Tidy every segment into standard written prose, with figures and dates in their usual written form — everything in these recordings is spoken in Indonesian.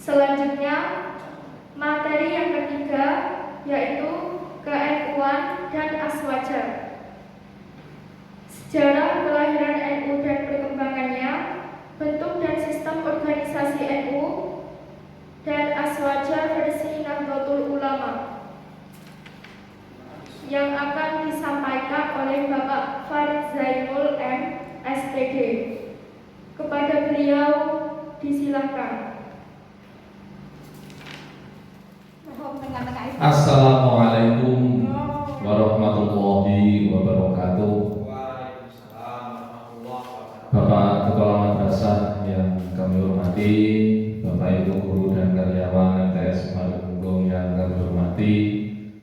Selanjutnya, materi yang ketiga yaitu ke-NU-an dan Aswaja. Sejarah kelahiran NU dan perkembangannya, bentuk dan sistem organisasi NU, dan Aswaja versi Nahdlatul Ulama yang akan disampaikan oleh Bapak Farid Zainul M. SPG. Kepada beliau disilahkan. Assalamualaikum warahmatullahi wabarakatuh. Bapak Kepala Madrasah yang kami hormati, Bapak Ibu guru dan karyawan MTS Malunggung yang kami hormati,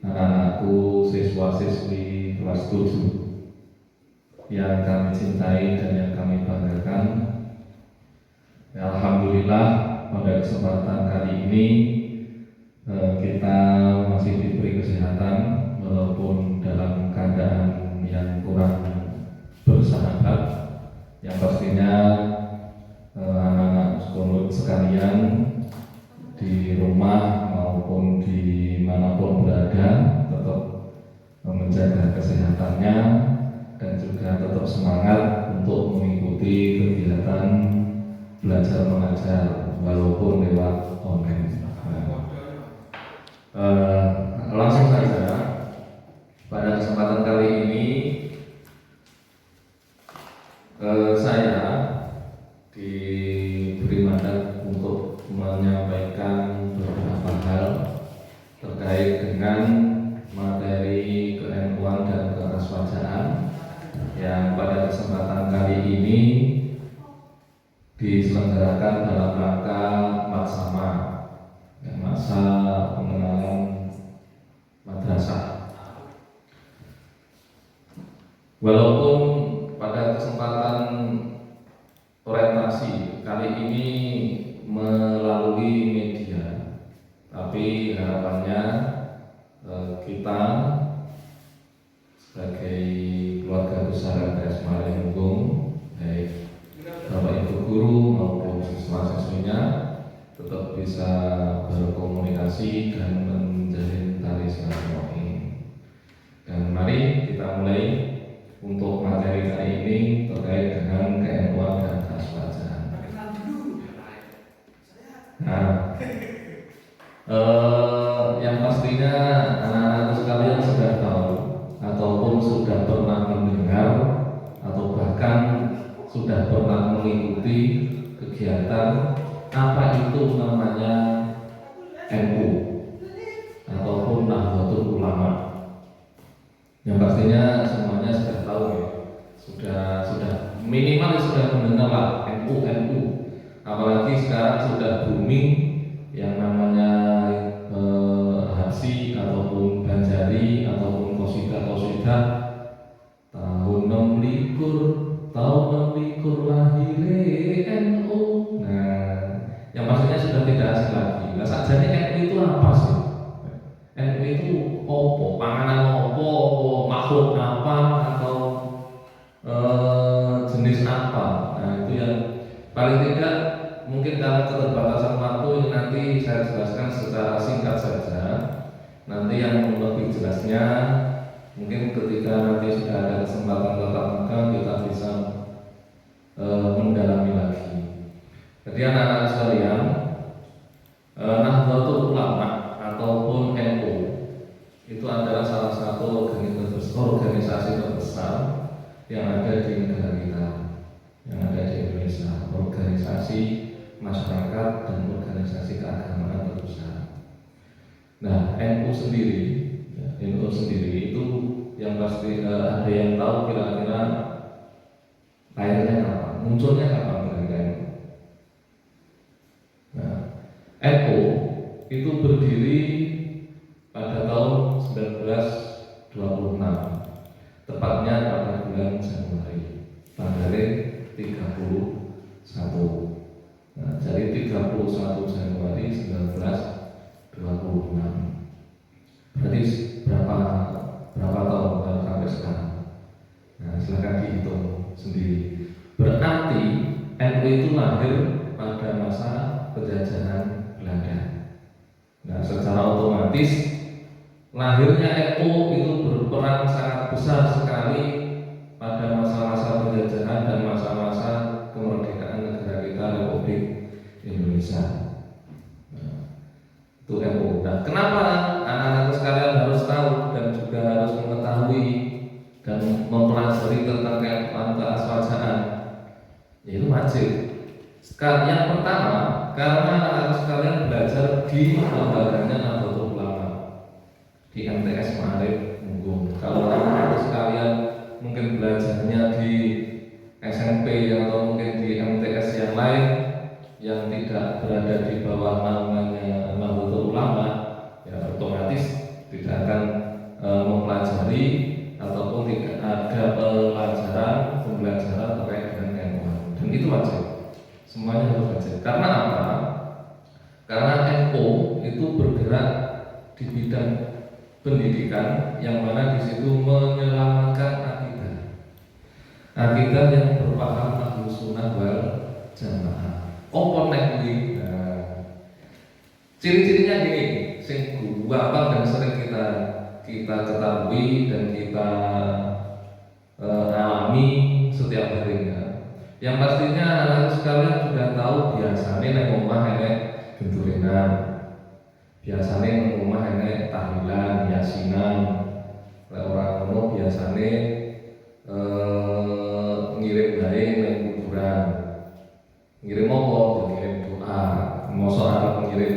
anak-anakku, siswa-siswi kelas 7 yang kami cintai dan yang kami banggakan. Alhamdulillah, pada kesempatan kali ini kita masih diberi kesehatan walaupun dalam keadaan yang kurang bersahabat. Yang pastinya anak-anak sekolah sekalian di rumah maupun dimanapun berada tetap menjaga kesehatannya dan juga tetap semangat untuk mengikuti kegiatan belajar mengajar walaupun lewat online. Langsung saja, pada kesempatan kali ini saya diberi mandat untuk menyampaikan beberapa hal terkait dengan materi ke-NU-an dan keaswajaan yang pada kesempatan kali ini diselenggarakan dalam rangka Matsama, masa pengenalan madrasah. Walaupun pada kesempatan orientasi kali ini melalui media, tapi harapannya kita sebagai keluarga besar MTS Malunggung, baik Bapak Ibu guru maupun siswa-siswinya, tetap bisa berkomunikasi dan menjalin tali silaturahmi. Dan mari kita mulai untuk materi kali ini terkait dengan ke-NU-an dan keaswajaan. Nah, yang pastinya anak-anak sekalian sudah tahu ataupun sudah pernah mendengar atau bahkan sudah pernah mengikuti kegiatan apa itu namanya NU ataupun Nahdlatul Ulama. Yang pastinya semuanya sudah tahu ya, sudah minimal sudah mendengar lah NU. Apalagi sekarang sudah booming yang namanya Habsi ataupun Banjari ataupun Qosidah tahun 26 lahir NU. Nah, yang maksudnya sudah tidak asing lagi. Nah, sajane NU itu apa sih? NU itu opo? Panganan opo? Makhluk apa? Atau jenis apa? Nah, itu yang paling tidak mungkin karena keterbatasan waktu ini nanti saya jelaskan secara singkat saja. Nanti yang lebih jelasnya mungkin ketika nanti sudah ada kesempatan tatap muka kita bisa mendalami lagi. Jadi anak-anak sekalian, Nahdlatul Ulama ataupun NU itu adalah salah satu organisasi terbesar yang ada di negara kita, yang ada di Indonesia, organisasi masyarakat dan organisasi keagamaan terbesar. Nah, NU sendiri itu yang pasti ada yang tahu kira-kira lahirnya kapan, munculnya kapan kira-kira. Nah, NU itu berdiri pada tahun 1926, tepatnya pada bulan Januari, tanggal 31. Nah, jadi 31 Januari 1926. Berarti berapa tahun sampai sekarang? Nah, silakan dihitung sendiri. Berarti NU itu lahir pada masa penjajahan Belanda. Nah, secara otomatis lahirnya NU itu berperan sangat besar sekali pada masa-masa penjajahan dan masa-masa kemerdekaan negara kita Republik Indonesia. Nah, itu NU. Nah, kenapa anak-anak sekalian harus tahu dan juga harus mengetahui dan mempelajari tentang keaswajaan? Yaitu wajib. Yang pertama, karena anak-anak sekalian belajar di lembaganya Nahdlatul Ulama, di MTS Ma'arif Munggung. Kalau anak-anak sekalian mungkin belajarnya di SMP atau mungkin di MTS yang lain yang tidak berada di bawah namanya Nahdlatul Ulama, ya otomatis tidak akan mempelajari ataupun tidak ada pembelajaran terkait dengan NU. Dan itu wajib. Semuanya harus wajib. Karena apa? Karena NU itu bergerak di bidang pendidikan yang mana di situ menyelamatkan akidah yang berpaham Ahlus Sunnah wal Jamaah. Apa nek kuwi? Ciri-cirinya gini, sing gampang dan sering kita ketahui dan kita alami setiap harinya. Yang pastinya anak-anak sekalian sudah tahu biasanya nek omah enek genturenan, biasanya nek omah enek tahlilan, yasinan, lek ora ngono biasanya ngirim bae ning kuburan. Ngirim apa? Ngirim doa. Mosok arep ngirim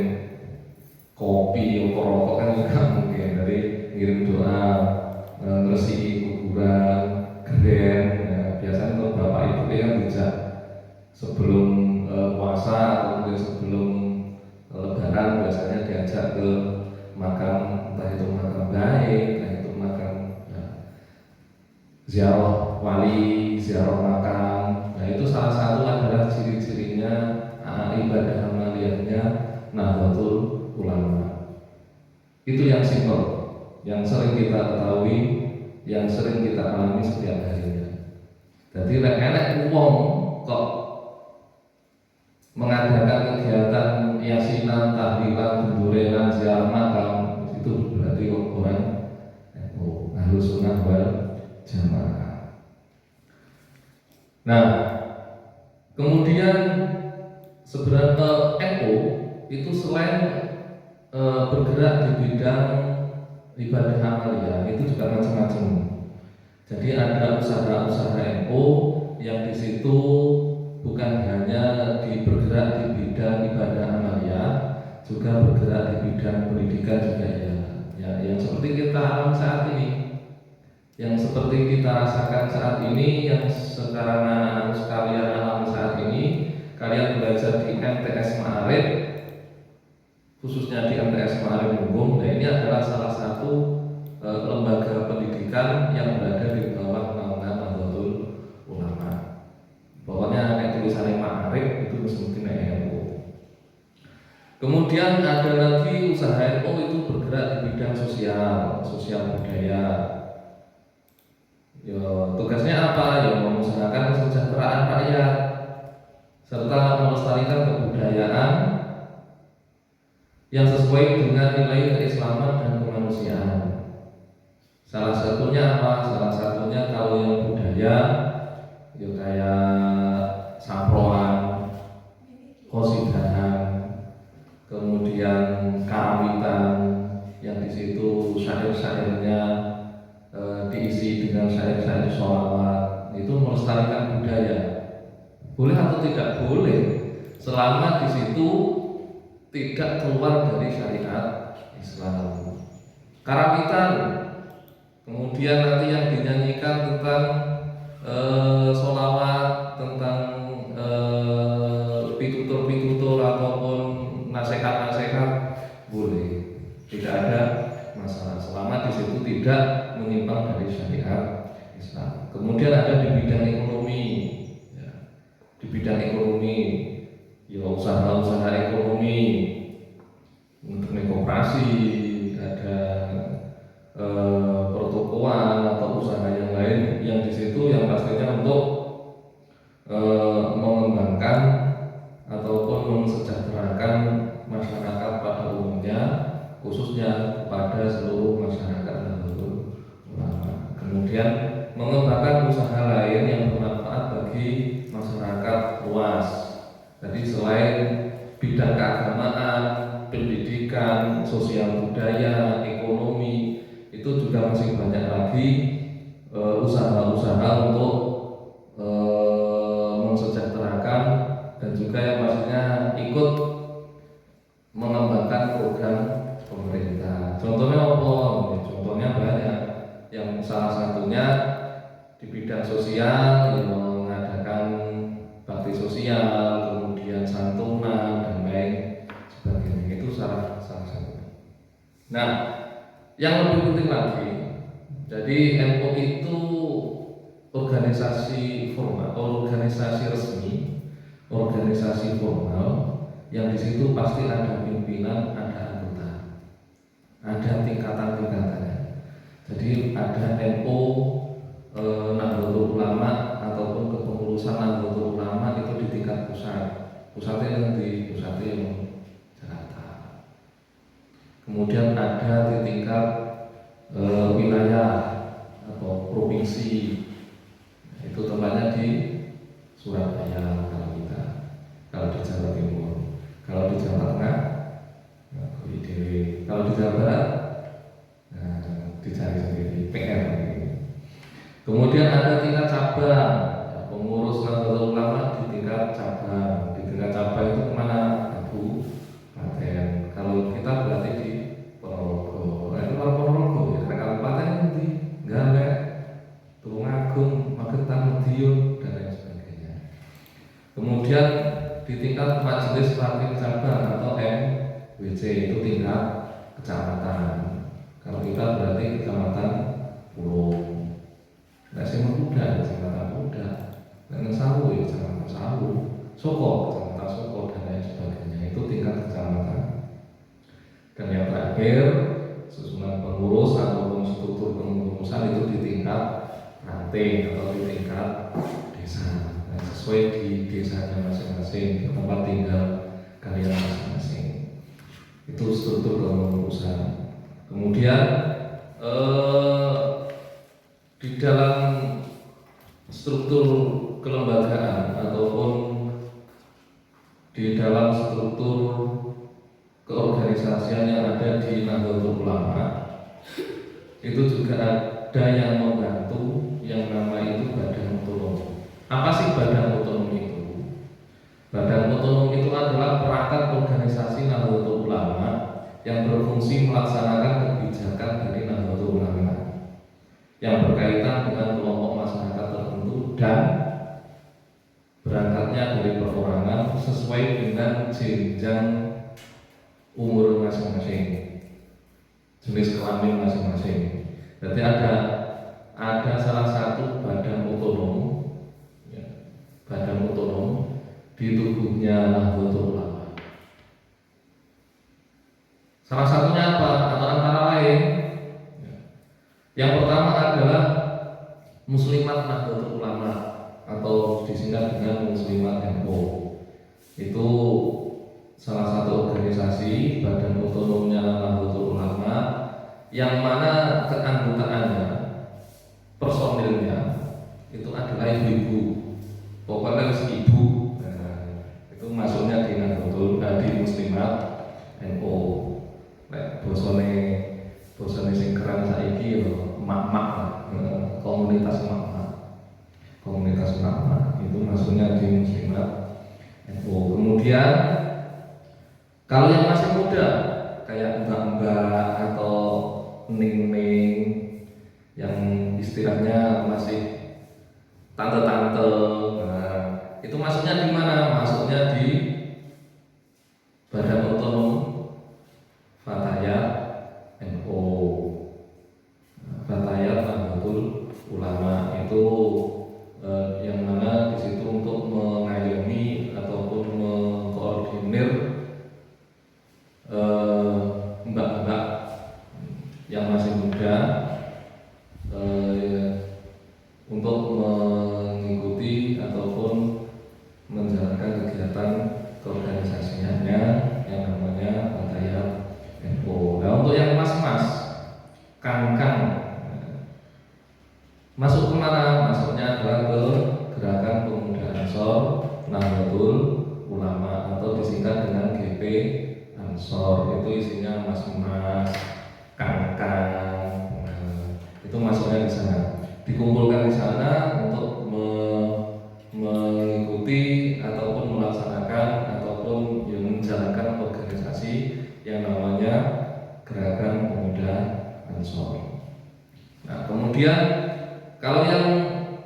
kopi atau rokok kan juga mungkin. Dari ngirim doa, ngresiki kuburan, geren. Biasanya kalau bapak ibu yang bisa sebelum puasa atau mungkin sebelum lebaran biasanya diajak ke makam, entah itu makam baik, entah itu makam ziarah wali, ziarah makam. Nah itu salah satu adalah ciri-cirinya ibadah amaliyahnya Nahdlatul Ulama. Itu yang simpel, yang sering kita ketahui, yang sering kita alami setiap harinya. Jadi enak uang kok mengadakan kegiatan yasinan, tahlilan, gendurenan, ziarah makam, itu berarti orang Ahlus Sunnah wal Jamaah. Nah, kemudian sebenarnya NU itu selain bergerak di bidang ibadah amaliyah itu juga macam-macam. Jadi ada usaha-usaha NU yang di situ bukan hanya bergerak di bidang ibadah amaliyah, juga bergerak di bidang pendidikan juga ya yang seperti kita alami saat ini, yang seperti kita rasakan saat ini, yang sekarang anak-anak sekalian alami saat ini. Kalian belajar di MTS Ma'arif, khususnya di MTS Ma'arif Munggung. Nah ini adalah salah satu lembaga pendidikan yang berada di bawah naungan Nahdlatul Ulama. Pokoknya kayak tulisannya Ma'arif itu mesti NU. Kemudian ada lagi usaha NU itu bergerak di bidang sosial budaya. Tugasnya apa? Ya mengusahakan kesejahteraan rakyat serta melestarikan kebudayaan yang sesuai dengan nilai keislaman dan kemanusiaan. Salah satunya apa? Salah satunya kalau yang budaya ya kayak saproan, qasidahan, kemudian karawitan yang di situ syair-syairnya diisi dengan syair-syair sholawat. Itu melestarikan budaya. Boleh atau tidak boleh selama di situ tidak keluar dari syariat Islam. Karawitan, kemudian nanti yang dinyanyikan tentang sholawat, tentang pitutur-pitutur ataupun nasihat-nasihat boleh, tidak ada masalah selama di situ tidak menyimpang dari syariat Islam. Kemudian ada di bidang ekonomi, ya. Di bidang ekonomi, ya usaha-usaha ekonomi untuk koperasi, ada pertokoan atau usaha yang lain yang di situ yang pastinya untuk mengembangkan ataupun mensejahterakan masyarakat khususnya kepada seluruh masyarakat Nahdlatul Ulama. Kemudian mengembangkan usaha lain yang bermanfaat bagi masyarakat luas. Jadi selain bidang keagamaan, pendidikan, sosial budaya, ekonomi, itu juga masih banyak lagi usaha-usaha untuk mensejahterakan dan juga yang maksudnya ikut mengembangkan program pemerintah. Contohnya apa? Contohnya banyak. Yang salah satunya di bidang sosial yang mengadakan bakti sosial, kemudian santunan dan lain sebagainya. Itu salah satu. Nah, yang lebih penting lagi, jadi NU itu organisasi formal, organisasi resmi, organisasi formal yang di situ pasti ada pimpinan, ada anggota, ada tingkatan-tingkatannya. Jadi ada NU Nahdlatul Ulama ataupun kepengurusan Nahdlatul Ulama itu di tingkat pusat. Pusatnya yang di Jakarta. Kemudian ada di tingkat wilayah atau provinsi. Itu tempatnya di Surabaya kalau kita. Kalau di Jawa Timur. Kalau di Jawa Tengah, kalau di Jawa Barat, dicari sendiri PR. Kemudian ada tingkat cabang, pengurus Nahdlatul Ulama di tingkat cabang. Di tingkat cabang itu kemana? Kabupaten. Kalau kita berarti di Ponorogo. Itu kalau Ponorogo ya, karena kabupaten itu di Galek, Tulungagung, Magetan, Madiun dan lain sebagainya. Kemudian di tingkat majelis wakil cabang atau MWC itu tingkat kecamatan. Kalau kita berarti kecamatan Pulung. Nah, Sema Kuda, kecamatan Kuda. Dan Sawu ya kecamatan Sawu. Soko, kecamatan Soko dan lain sebagainya. Itu tingkat kecamatan. Dan yang terakhir, susunan pengurus ataupun struktur pengurusan itu di tingkat ranting atau di tingkat desa. Nah, sesuai di desanya masing-masing, di tempat tinggal kalian masing-masing. Itu struktur pengurusan. Kemudian di dalam struktur kelembagaan ataupun di dalam struktur keorganisasian yang ada di Nahdlatul Ulama itu juga ada yang membantu yang nama itu badan otonom. Apa sih badan otonom itu? Badan otonom itu adalah perangkat organisasi Nahdlatul Ulama yang berfungsi melaksanakan kebijakan dari Nahdlatul Ulama yang berkaitan dengan kelompok masyarakat tertentu dan berangkatnya dari perorangan sesuai dengan jenjang umur masing-masing, jenis kelamin masing-masing. Jadi ada salah satu badan otonom, ya, badan otonom di tubuhnya Nahdlatul Ulama. Salah satunya apa? Atau antara lain, yang pertama adalah Muslimat Nahdlatul Ulama atau disingkat dengan Muslimat NU. Itu salah satu organisasi badan otonomnya Nahdlatul Ulama yang mana keanggotaannya, personilnya itu adalah ibu-ibu. Pokoknya ibu. Nah, itu masuknya di Nahdlatul di Muslimat NU. Bosone sing keren saiki yo mak-mak lah, komunitas mak-mak itu masuknya di Muslimat NU. Kemudian kalau yang masih muda kayak mbak-mbak atau ning-ning yang istilahnya masih tante-tante, nah, itu masuknya di mana? Masuknya di Badan Otonom Fatayat NU. Fatayat Nahdlatul Ulama itu yang mana di situ untuk mengayomi ataupun mengkoordinir mbak-mbak yang masih muda untuk mengikuti ataupun mengikuti ataupun melaksanakan ataupun yang menjalankan organisasi yang namanya Gerakan Pemuda Ansor. Nah, kemudian kalau yang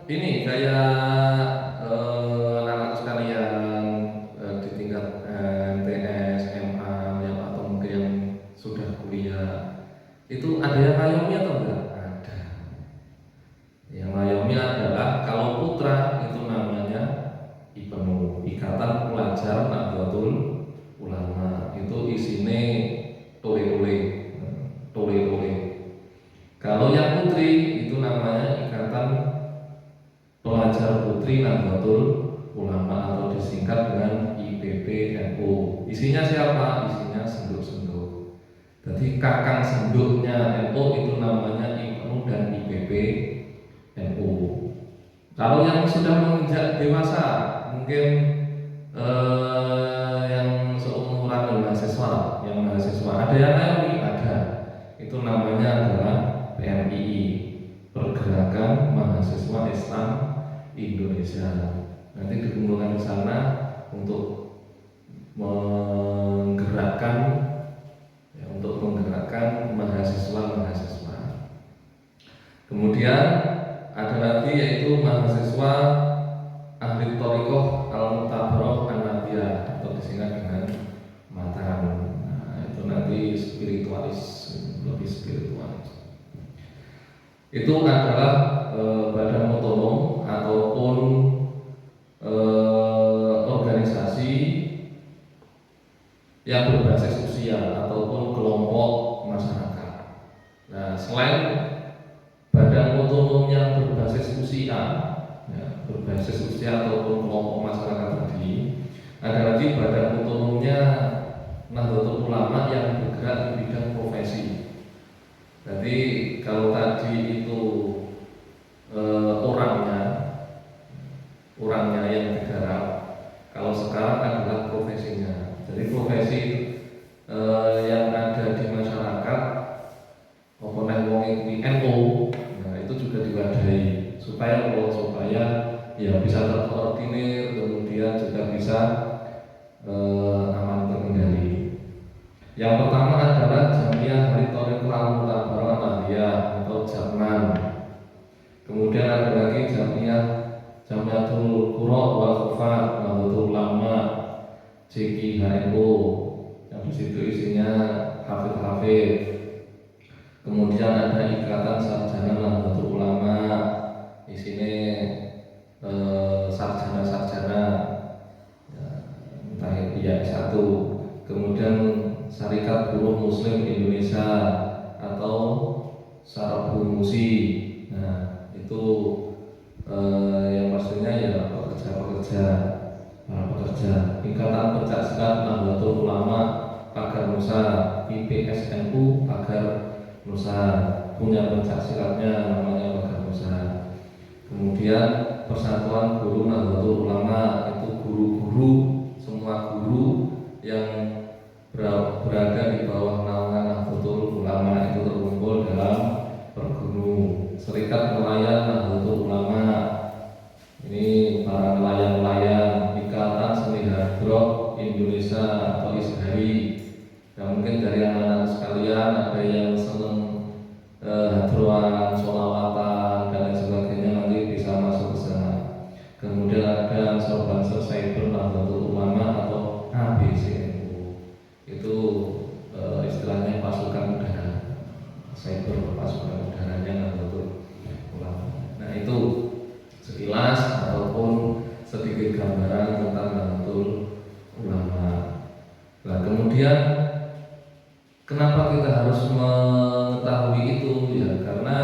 ini kayak anak-anak sekalian di tingkat MTS, MA, yang atau mungkin yang sudah kuliah, itu ada yang ngayomi atau enggak? Ada. Yang ngayomi adalah kalau putra itu namanya IPENU, Ikatan Pelajar Nahdlatul Ulama. Itu isine tole-tole. Kalau yang putri itu namanya Ikatan Pelajar Putri Nahdlatul Ulama atau disingkat dengan IPPNU. Isinya siapa? Isinya senduk-senduk. Jadi kakang senduknya NU itu namanya IPENU dan IPPNU. Kalau yang sudah menginjak dewasa, mungkin yang seumuran yang mahasiswa ada yang ngayomi, ada. Itu namanya adalah PMII, Pergerakan Mahasiswa Islam Indonesia. Nanti dikumpulkan di sana untuk menggerakkan mahasiswa. Kemudian ada lagi yaitu mahasiswa ahli thariqah Al-Mutabbarah An-Nabiyah atau disingkat dengan Matan. Nah, itu nanti lebih spiritualis. Itu adalah badan otonom ataupun organisasi yang berbasis usia ataupun kelompok masyarakat. Nah, selain badan otonom yang berbasis usia ataupun kelompok masyarakat tadi, ada lagi badan otonomnya Nahdlatul Ulama yang bergerak di bidang profesi. Jadi kalau tadi itu orangnya yang digarap, kalau sekarang adalah profesinya. Jadi profesi yang ada di masyarakat, pokoknya wong iki NU, nah itu juga diwadahi supaya ya bisa terkoordinir, kemudian juga bisa aman terkendali. Yang pertama adalah Jamiah Thariqah Al-Mutabbarah An-Nabiyah atau JAMAN. Kemudian ada lagi Jamiatul Qura wal Khufat Nahdlatul Ulama JKHNU, yang di situ isinya hafid-hafid. Kemudian ada Ikatan Sarjana Nahdlatul Ulama, isinya sarjana-sarjana entah itu satu. Kemudian Syarikat Buruh Muslim Indonesia atau Sarabu Musi. Nah, itu yang pastinya ya para pekerja. Ikatan Pencaksilat Nahdlatul Ulama Pagar Nusa, IPSNU Pagar Nusa, punya pencaksilatnya namanya Pagar Nusa. Kemudian Persatuan Guru Nahdlatul Ulama, itu guru-guru, semua guru yang berada di bawah naungan Nahdlatul Ulama itu terkumpul dalam Pergunu. Serikat Nelayan Nahdlatul Ulama, ini para nelayan-nelayan. Ikatan Seni Hadroh Indonesia atau ISHARI. Ya, mungkin dari anak-anak sekalian ada yang senang hadroan, sholawatan dan lain sebagainya, nanti bisa masuk ke sana. Kemudian ada Ansor Cyber Nahdlatul Ulama atau ABCNU. Itu istilahnya pasukan udara, cyber pasukan udaranya Nahdlatul Ulama. Nah, itu sekilas ataupun sedikit gambaran tentang Nahdlatul Ulama. Nah, kemudian kenapa kita harus mengetahui itu? Ya karena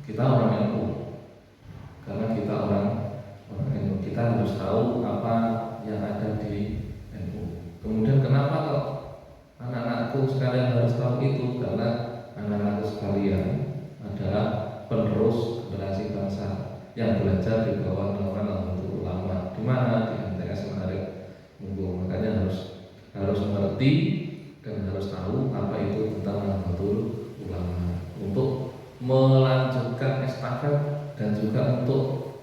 kita orang NU. Kita harus tahu apa yang ada di NU. Kemudian kenapa kok anak-anakku sekalian harus tahu itu? Karena anak-anakku sekalian adalah penerus generasi bangsa yang belajar di bawah naungan Nahdlatul Ulama. Di mana? Di MTS Menarik Munggu. Makanya harus mengerti dan harus tahu apa itu tentang Nahdlatul Ulama untuk melanjutkan estafet dan juga untuk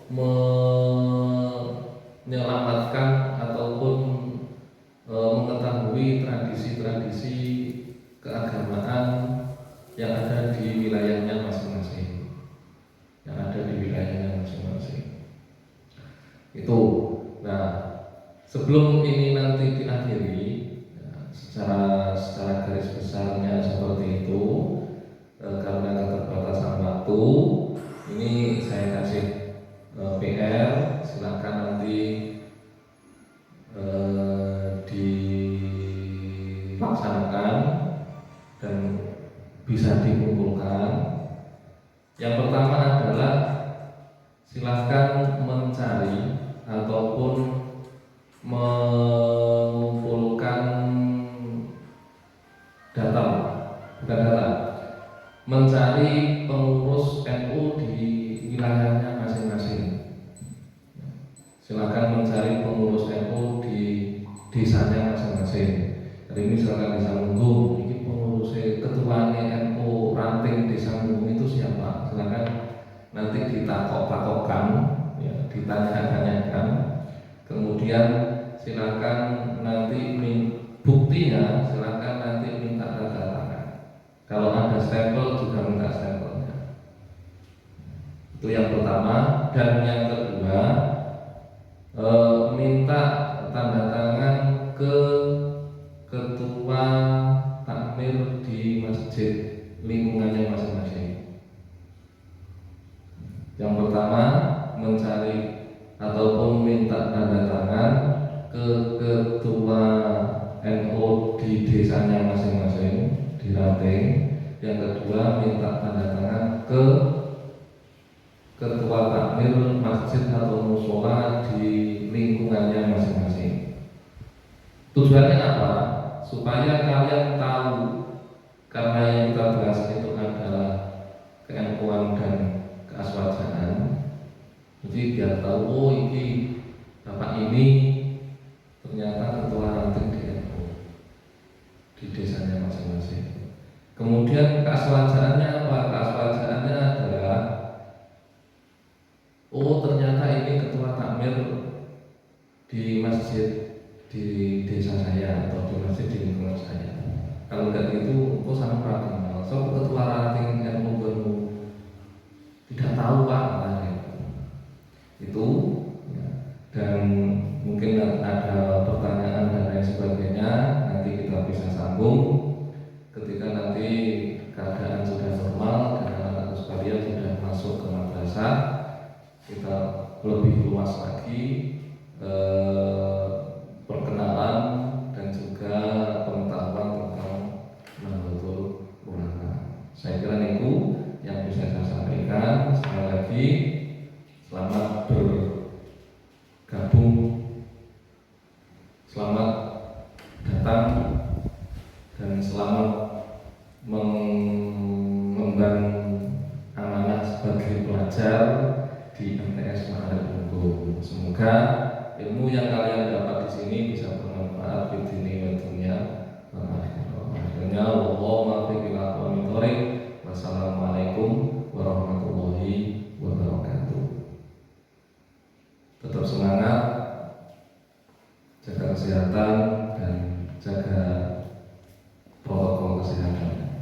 Itu. Nah, sebelum ini nanti diakhiri, ya, secara garis besarnya seperti itu, karena keterbatasan waktu, ini saya kasih PR, silakan nanti dilaksanakan dan bisa dikumpulkan. Yang pertama adalah silahkan mencari ataupun mengumpulkan data, bukan data, mencari pengurus NU di wilayahnya masing-masing. Silakan mencari pengurus NU di desanya masing-masing. Jadi ini silakan disambung. Ini pengurus ketuanya NU ranting desa Munggung itu siapa? Silakan nanti ditakok-takokkan, ya, ditanya-tanyakan. Kemudian silakan nanti buktinya, silakan nanti minta tanda tangan. Kalau ada stempel juga minta stempelnya. Itu yang pertama. Dan yang kedua, minta tanda tangan ke ketua takmir di masjid lingkungannya masing-masing. Yang pertama, mencari ataupun minta tanda tangan ke ketua NU di desanya masing-masing di ranting. Yang kedua, minta tanda tangan ke ketua takmir masjid atau musola di lingkungannya masing-masing. Tujuannya apa? Supaya kalian tahu, karena yang kita bahas itu adalah ke-NU-an dan keaswajaan. Jadi biar tahu, oh ini bapak ini ternyata ketua ranting di NU di desanya masing-masing. Kemudian keaswajaannya apa? Keaswajaannya adalah, oh ternyata ini ketua takmir di masjid di desa saya atau di masjid di lingkungan saya. Kalau enggak gitu, kok sama pratinggal. So ketua ranting NU tidak tahu Pak, itu ya. Dan mungkin ada pertanyaan dan lain sebagainya, nanti kita bisa sambung ketika nanti keadaan sudah normal dan anak-anak sekalian sudah masuk ke madrasah. Kita lebih luas lagi perkenalan dan juga pengetahuan tentang Nahdlatul Ulama. Saya kira itu yang bisa saya sampaikan. Sekali lagi, selamat bergabung, selamat datang, dan selamat mengemban amanah sebagai pelajar di MTS Maharib Munggung. Semoga ilmu yang kalian dapat di sini bisa bermanfaat di dunia dan dunia. Akhirnya, wassalamualaikum warahmatullahi wabarakatuh. Tetap semangat, jaga kesehatan dan jaga protokol kesehatan.